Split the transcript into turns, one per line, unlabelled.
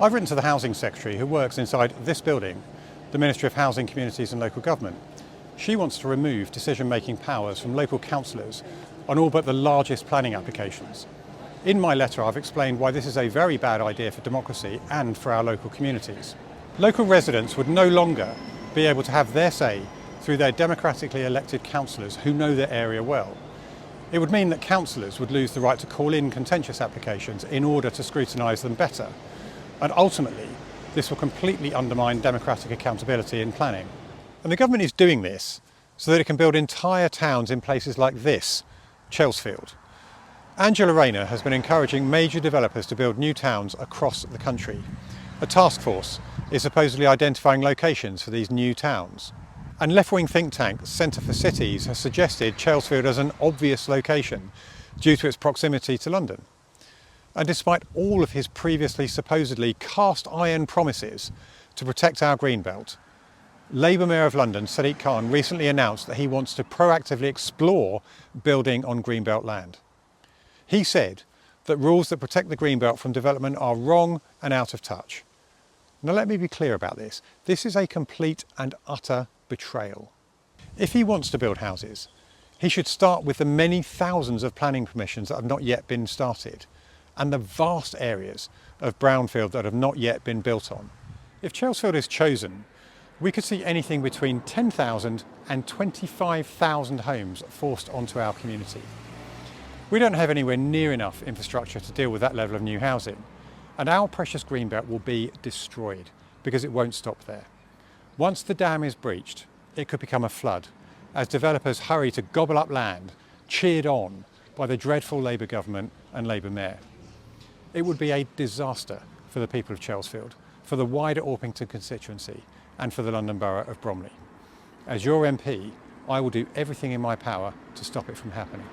I've written to the Housing Secretary who works inside this building, the Ministry of Housing, Communities and Local Government. She wants to remove decision-making powers from local councillors on all but the largest planning applications. In my letter, I've explained why this is a very bad idea for democracy and for our local communities. Local residents would no longer be able to have their say through their democratically elected councillors who know their area well. It would mean that councillors would lose the right to call in contentious applications in order to scrutinise them better. And ultimately, this will completely undermine democratic accountability in planning. And the government is doing this so that it can build entire towns in places like this, Chelsfield. Angela Rayner has been encouraging major developers to build new towns across the country. A task force is supposedly identifying locations for these new towns. And left-wing think tank Centre for Cities has suggested Chelsfield as an obvious location due to its proximity to London. And despite all of his previously supposedly cast iron promises to protect our greenbelt, Labour Mayor of London, Sadiq Khan, recently announced that he wants to proactively explore building on greenbelt land. He said that rules that protect the greenbelt from development are wrong and out of touch. Now let me be clear about this. This is a complete and utter betrayal. If he wants to build houses, he should start with the many thousands of planning permissions that have not yet been started and the vast areas of brownfield that have not yet been built on. If Chelsfield is chosen, we could see anything between 10,000 and 25,000 homes forced onto our community. We don't have anywhere near enough infrastructure to deal with that level of new housing, and our precious greenbelt will be destroyed because it won't stop there. Once the dam is breached, it could become a flood as developers hurry to gobble up land, cheered on by the dreadful Labour government and Labour Mayor. It would be a disaster for the people of Chelsfield, for the wider Orpington constituency and for the London Borough of Bromley. As your MP, I will do everything in my power to stop it from happening.